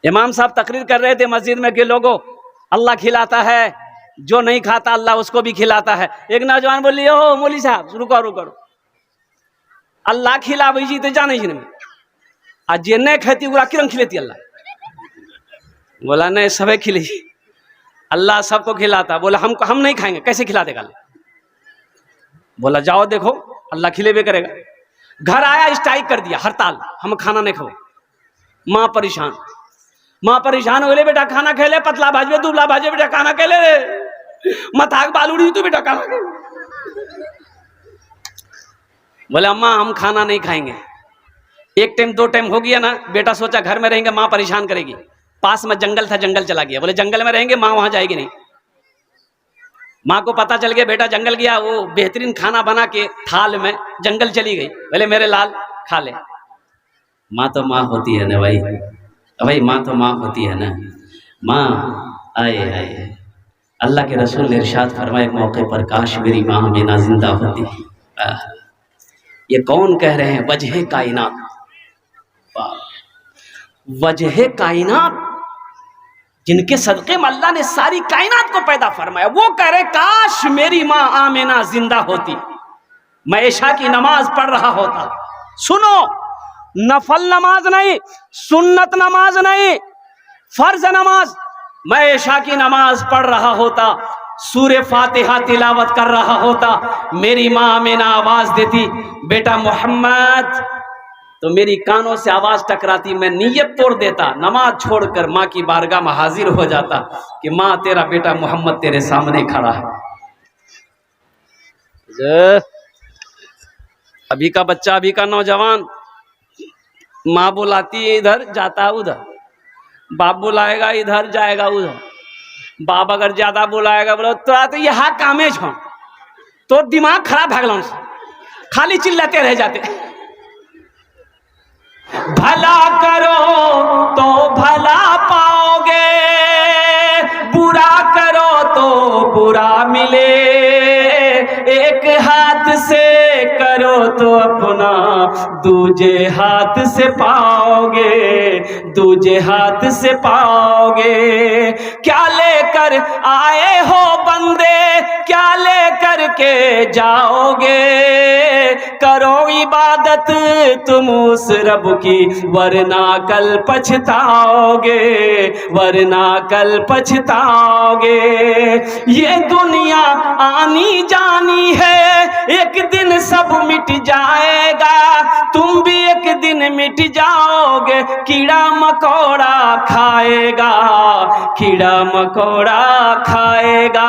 इमाम साहब तकरीर कर रहे थे मस्जिद में कि लोगों, अल्लाह खिलाता है, जो नहीं खाता अल्लाह उसको भी खिलाता है। एक नौजवान बोली, ओ मौली साहब रुको रुको, अल्लाह खिलावे जी तो जाने में आज जे नहीं खेती उरा किरण खिलेती अल्लाह? बोला नहीं, सबे खिले, अल्लाह सबको खिलाता। बोला हम नहीं खाएंगे, कैसे खिला देगा अल्लाह? बोला जाओ देखो, अल्लाह खिलेबे करेगा। घर आया, स्ट्राइक कर दिया, हड़ताल, हम खाना नहीं खाओ। माँ परेशान हो गए, बेटा खाना खेले, पतला भाजबे दुबला भाजे, बेटा खाना खेले, मथाक बालूड़ी तू बेटा खाना खेले। बोले अम्मा हम खाना नहीं खाएंगे। एक टाइम दो टाइम हो गया ना, बेटा सोचा घर में रहेंगे माँ परेशान करेगी, पास में जंगल था, जंगल चला गया। बोले जंगल में रहेंगे, माँ वहां जाएगी नहीं। माँ को पता चल गया, बेटा जंगल गया, वो बेहतरीन खाना बना के थाल में जंगल चली गई। बोले मेरे लाल खा ले। माँ तो माँ होती है ना भाई, भाई माँ तो माँ होती है ना। माँ आए आए, अल्लाह के रसूल ने इरशाद फरमाए मौके पर, काश मेरी माँ बिना जिंदा होती। ये कौन कह रहे हैं? वजह कायनात, वजह कायनात, जिनके सदक़े में अल्लाह ने सारी कायनात को पैदा फरमाया, वो कह रहे काश मेरी माँ आमिना जिंदा होती, मैं इशा की नमाज पढ़ रहा होता। सुनो, नफल नमाज नहीं, सुन्नत नमाज नहीं, फर्ज नमाज, मैं इशा की नमाज पढ़ रहा होता, सूरे फातिहा तिलावत कर रहा होता, मेरी माँ आमिना आवाज देती बेटा मोहम्मद, तो मेरी कानों से आवाज टकराती, मैं नीयत तोड़ देता, नमाज छोड़कर माँ की बारगाह में हाजिर हो जाता कि माँ तेरा बेटा मोहम्मद तेरे सामने खड़ा है। अभी का बच्चा, अभी का नौजवान, माँ बुलाती है इधर जाता है उधर, बाप बुलाएगा इधर जाएगा उधर, बाप अगर ज्यादा बुलाएगा बोलो तोरा तो यहाँ कामे छो, तो दिमाग खराब है गया, खाली चिल्लाते रह जाते। भला करो तो भला पाओगे, बुरा करो तो बुरा मिले, एक हाथ से करो तो अपना दूजे हाथ से पाओगे, दूजे हाथ से पाओगे। क्या लेकर आए हो बंदे, क्या लेकर के जाओगे, करो इबादत तुम उस रब की, वरना कल पछताओगे, वरना कल पछताओगे। ये दुनिया आनी जानी है, एक दिन सब मिट जाएगा, तुम भी एक दिन मिट जाओगे, कीड़ा मकोड़ा खाएगा, कीड़ा मकोड़ा खाएगा।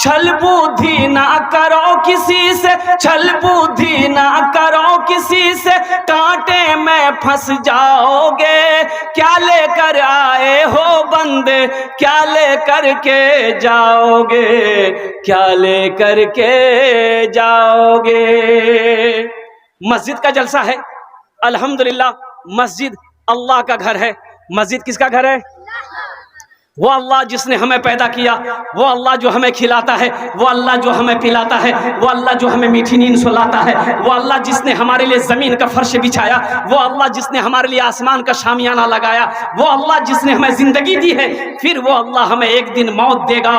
छल बुद्धि ना करो किसी से, छल बुद्धि ना करो किसी से, कांटे में फंस जाओगे। क्या लेकर आए हो बंदे, क्या लेकर के जाओगे, क्या लेकर के जाओगे। मस्जिद का जलसा है, अल्हम्दुलिल्लाह, मस्जिद अल्लाह का घर है। मस्जिद किसका घर है? वो अल्लाह जिसने हमें पैदा किया, वो अल्लाह जो हमें खिलाता है, वो अल्लाह जो हमें पिलाता है, वो अल्लाह जो हमें मीठी नींद सुलाता है, वो अल्लाह जिसने हमारे लिए ज़मीन का फर्श बिछाया, वो अल्लाह जिसने हमारे लिए आसमान का शामियाना लगाया, वो अल्लाह जिसने हमें ज़िंदगी दी है। फिर वो अल्लाह हमें एक दिन मौत देगा,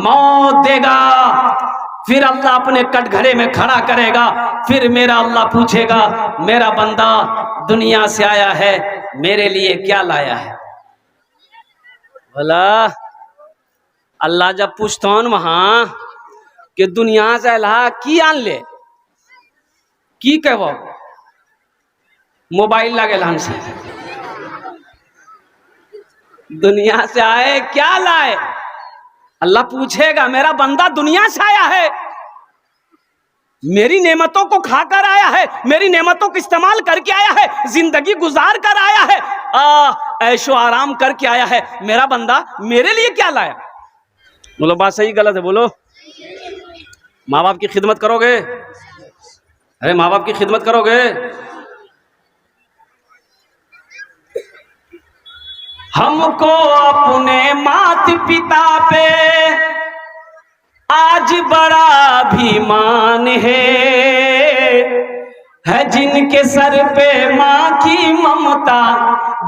मौत देगा, फिर अल्लाह अपने कटघरे में खड़ा करेगा। फिर मेरा अल्लाह पूछेगा, मेरा बंदा दुनिया से आया है, मेरे लिए क्या लाया है? भला अल्लाह जब पूछतौन वहां कि दुनिया से अल्लाह की आन ले, की कहबो? मोबाइल लगे हमसे, दुनिया से आए क्या लाए? अल्लाह पूछेगा, मेरा बंदा दुनिया से आया है, मेरी नेमतों को खाकर आया है, मेरी नेमतों को इस्तेमाल करके आया है, जिंदगी गुजार कर आया है, ऐशो आराम करके आया है, मेरा बंदा मेरे लिए क्या लाया? बोलो बात सही गलत है? बोलो। माँ बाप की खिदमत करोगे? अरे माँ बाप की खिदमत करोगे? हमको अपने माता पिता पे आज बड़ा अभिमान है जिनके सर पे माँ की ममता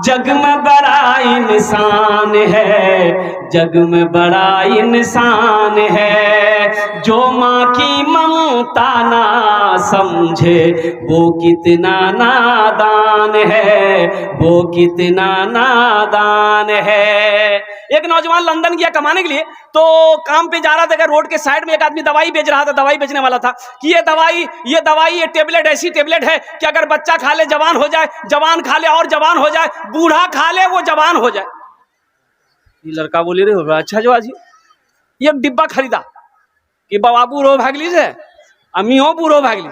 जग में बड़ा इंसान है, जग में बड़ा इंसान है। जो माँ की ममता ना समझे वो कितना नादान है, वो कितना नादान है। एक नौजवान लंदन गया कमाने के लिए, तो काम पे जा रहा था, रोड के साइड में एक आदमी दवाई बेच रहा था, दवाई बेचने वाला था कि ये दवाई ये टेबलेट ऐसी टेबलेट है कि अगर बच्चा खा ले जवान हो जाए, जवान खा ले और जवान हो जाए, बूढ़ा खा ले वो जवान हो जाए। ये लड़का बोले रे अच्छा जो आज ये डिब्बा खरीदा कि बाबा बूढ़ो भागली से अम्मी हो बूढ़ो भागली,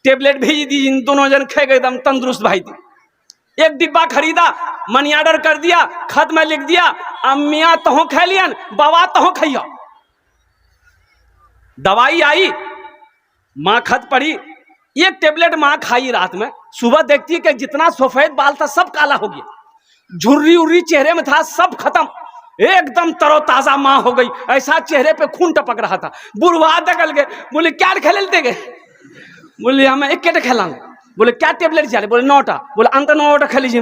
टेबलेट भेज दी, इन दोनों जन खे गए एकदम तंदुरुस्त भाई थी। एक डिब्बा खरीदा, मनी ऑर्डर कर दिया, खत में लिख दिया अम्मिया तहो खा लियन, बाबा तहो खैया। दवाई आई, माँ खत पढ़ी, एक टेबलेट माँ खाई रात में, सुबह देखती है कि जितना सफेद बाल था सब काला हो गया, झुर्री उर्री चेहरे में था सब खत्म, एकदम तरोताजा माँ हो गई, ऐसा चेहरे पे खून टपक रहा था। बुढ़वा दगल गए, बोले क्या खेलते गए, बोले हमें एक केटे खेला, बोले क्या टेबलेट चाहिए, बोले 9टा, बोले अंत 9टा खा लीजिए।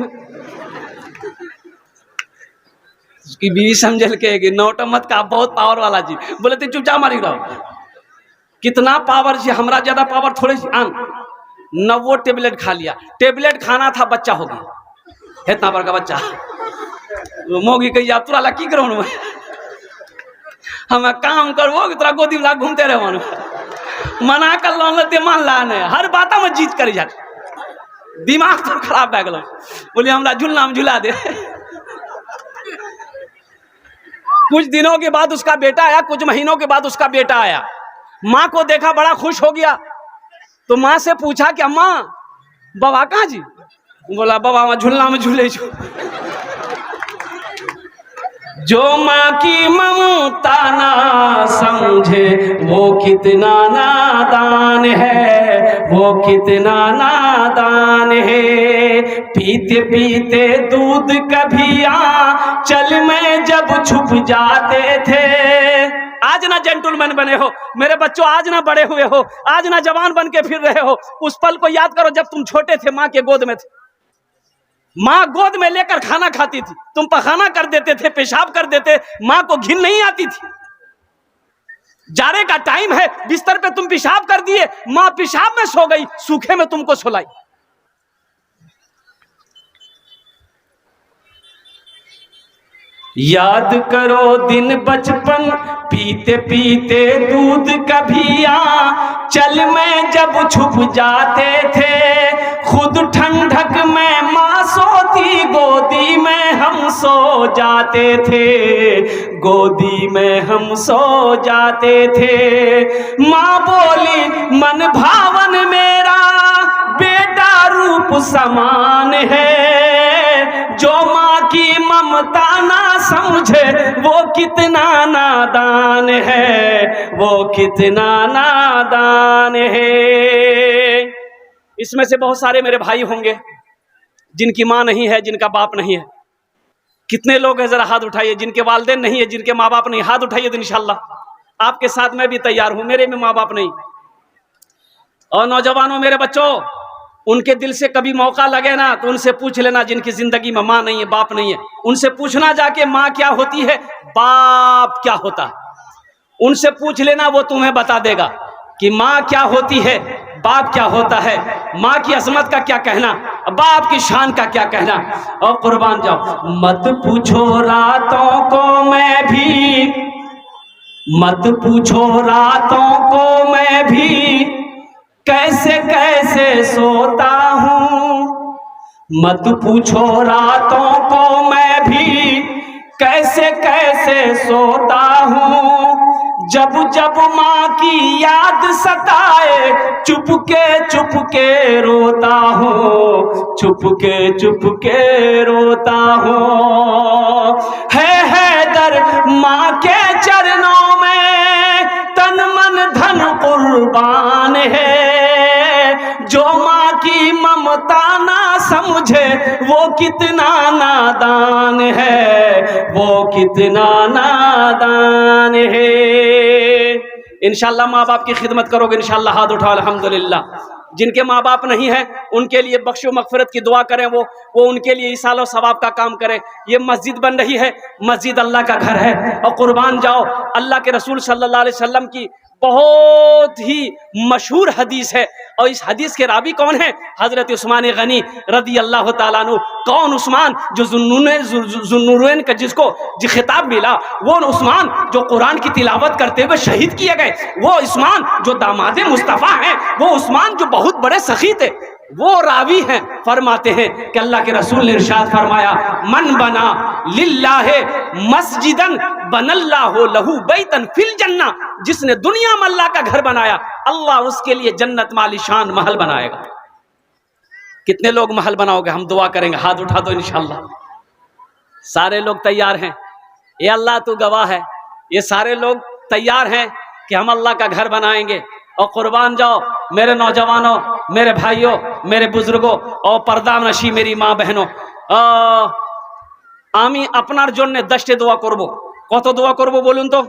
उसकी बीवी समझ के कि 9टा मत का बहुत पावर वाला जी, बोले तो चुपचाप मारी रहो, कितना पावर जी, हमरा ज्यादा पावर थोड़ी सी आन। 9 टेबलेट खा लिया, टेबलेट खाना था बच्चा हो गया, इतना बड़का बच्चा। मोगी कही आप तुरा की करो हमें काम करवो तोरा गोदी में घूमते रहो, मना कर लो मान ला हर बात में जीत कर जा, दिमाग तो खराब भै गलो, बोले हमरा झूलना में झूला दे। कुछ दिनों के बाद उसका बेटा आया, कुछ महीनों के बाद उसका बेटा आया, माँ को देखा बड़ा खुश हो गया, तो माँ से पूछा कि अम्मा बाबा कहाँ जी, बोला बाबा वहाँ झूलना में झूले जो। जो माँ की ममता ना समझे वो कितना नादान है, वो कितना नादान है। पीते पीते दूध कभी चल में जब छुप जाते थे। आज ना जेंटलमैन बने हो मेरे बच्चों, आज ना बड़े हुए हो, आज ना जवान बन के फिर रहे हो, उस पल को याद करो जब तुम छोटे थे, माँ के गोद में थे, माँ गोद में लेकर खाना खाती थी, तुम पखाना कर देते थे, पेशाब कर देते, माँ को घिन नहीं आती थी। जाड़े का टाइम है, बिस्तर पे तुम पेशाब कर दिए, माँ पेशाब में सो गई, सूखे में तुमको सुलाई। याद करो दिन बचपन, पीते पीते दूध कभी चल में जब छुप जाते थे, खुद ठंडक में माँ सोती, गोदी में हम सो जाते थे, गोदी में हम सो जाते थे। माँ बोली मन भावन मेरा बेटा रूप समान है, जो माँ की ममता ना समझे वो कितना नादान है, वो कितना नादान है। इसमें से बहुत सारे मेरे भाई होंगे जिनकी माँ नहीं है, जिनका बाप नहीं है। कितने लोग हैं जरा हाथ उठाइए जिनके वालिदैन नहीं है, जिनके माँ बाप नहीं, हाथ उठाइए तो इंशाल्लाह आपके साथ मैं भी तैयार हूं, मेरे में माँ बाप नहीं। और नौजवानों मेरे बच्चों, उनके दिल से कभी मौका लगे ना तो उनसे पूछ लेना जिनकी जिंदगी में माँ नहीं है, बाप नहीं है, उनसे पूछना जाके माँ क्या होती है, बाप क्या होता है। उनसे पूछ लेना, वो तुम्हें बता देगा कि माँ क्या होती है, बाप क्या होता है, माँ की अजमत का क्या कहना, बाप की शान का क्या कहना। और कुर्बान जाओ, मत पूछो रातों को मैं भी, मत पूछो रातों को मैं भी कैसे कैसे सोता हूँ, मत पूछो रातों को मैं भी कैसे कैसे सोता हूँ। जब जब माँ की याद सताए चुपके रोता हूँ, चुपके रोता हूँ। है दर माँ के चरणों में तन मन धन कुर्बान है, जो माँ की ममता ना समझे वो कितना नादान है, वो कितना नादान है। इंशाल्लाह माँ बाप की खिदमत करोगे, इंशाल्लाह हाथ उठाओ अल्हम्दुलिल्लाह। जिनके माँ बाप नहीं है उनके लिए बख्शो मगफिरत की दुआ करें, वो उनके लिए ईसाल और सवाब का काम करें। ये मस्जिद बन रही है, मस्जिद अल्लाह का घर है, और कुर्बान जाओ, अल्लाह के रसूल सल्लल्लाहु अलैहि वसल्लम की बहुत ही मशहूर हदीस है, और इस हदीस के रावी कौन है? हजरत उस्मान गनी रदी अल्लाह ताला अन्हु। कौन उस्मान? जो जुन्नूरैन का जिसको जो खिताब मिला, वो उस्मान जो कुरान की तिलावत करते हुए शहीद किए गए, वो उस्मान जो दामाद मुस्तफ़ा हैं, वो उस्मान जो बहुत बड़े सखी थे, वो रावी हैं। फरमाते हैं कि अल्लाह के रसूल ने इरशाद फरमाया, मन बना लिल्लाहे मस्जिदन बनल्लाहु लहू बैतन फिल जन्ना। जिसने दुनिया में अल्लाह का घर बनाया, अल्लाह उसके लिए जन्नत में आलीशान महल बनाएगा। कितने लोग महल बनाओगे? हम दुआ करेंगे, हाथ उठा दो इंशाअल्लाह। सारे लोग तैयार हैं? ये अल्लाह तू गवाह है, ये सारे लोग तैयार हैं कि हम अल्लाह का घर बनाएंगे। और कुर्बान जाओ मेरे नौजवानों, मेरे भाइयों, मेरे बुजुर्गों और पर्दा नशी मेरी माँ बहनों, आमी अपनार জন্য 10टे দোয়া করব। কত দোয়া করব বলুন তো?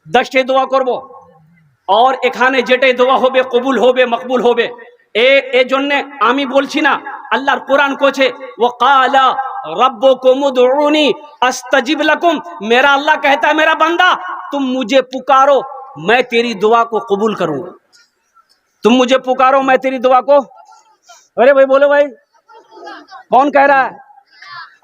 10टे দোয়া করব। और এখানে যেটাই দোয়া হবে কবুল হবে, মকবুল হবে। এ জন্য আমি বলছি না, আল্লাহর কোরআন কোছে ওয়াকালা रब्बुकुम उदउनी अस्तजिब लकुम। मेरा अल्लाह कहता है, मेरा बंदा तुम मुझे पुकारो, मैं तेरी दुआ को कबूल करूंगा। तुम मुझे पुकारो, मैं तेरी दुआ को। अरे भाई बोलो भाई, कौन कह रहा है?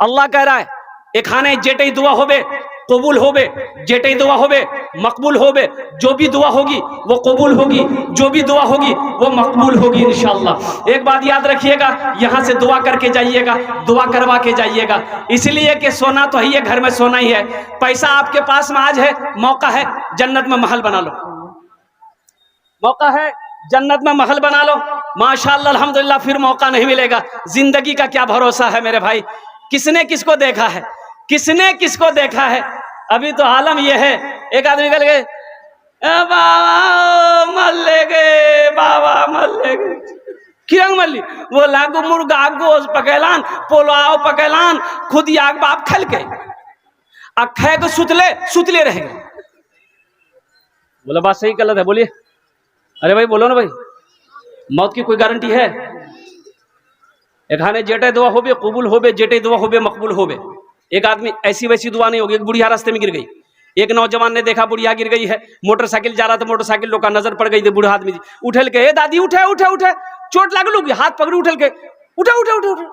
अल्लाह कह रहा है। एखाने जेटई दुआ होबे कबूल होबे, जेटई दुआ होबे मकबूल होबे। जो भी दुआ होगी वो कबूल होगी, जो भी दुआ होगी वो मकबूल होगी इंशाअल्लाह। एक बात याद रखिएगा, यहाँ से दुआ करके जाइएगा, दुआ करवा के जाइएगा। इसलिए कि सोना तो है, घर में सोना ही है। पैसा आपके पास में आज है, मौका है जन्नत में महल बना लो, मौका है जन्नत में महल बना लो माशाअल्लाह अल्हम्दुलिल्लाह। फिर मौका नहीं मिलेगा। जिंदगी का क्या भरोसा है मेरे भाई? किसने किसको देखा है? किसने किसको देखा है? अभी तो आलम यह है, एक आदमी निकल गए, बाबा मल्ले गए, बाबा मल्ले गए। क्यों मल्ली? वो लागू मुर्गा गोश पकेलान, पोलाव पकेलान, खुद याग बाप खल के अखे को सुतले रह गए। बोला बात सही गलत है? बोलिए। अरे भाई बोलो ना भाई, मौत की कोई गारंटी है? एखाने जेटे दुआ होबे कबूल होबे, जेटे दुआ होबे मकबूल होबे। एक आदमी ऐसी वैसी दुआ नहीं होगी। एक बुढ़िया रास्ते में गिर गई, एक नौजवान ने देखा बुढ़िया गिर गई है, मोटरसाइकिल जा रहा था, मोटरसाइकिल लोग का नजर पड़ गई थी। बूढ़ा आदमी उठल के, दादी उठे उठे उठे, चोट लागल, हाथ पकड़ी उठल के, उठे उठे उठे उठे।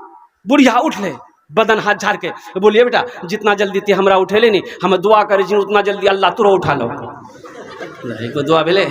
बुढ़िया उठ ले, बदन हाथ झाड़ के बोलिए, बेटा जितना जल्दी थी हमरा उठे ले नहीं, हम दुआ करे उतना जल्दी अल्लाह तुरो उठा लो। दुआ भेले।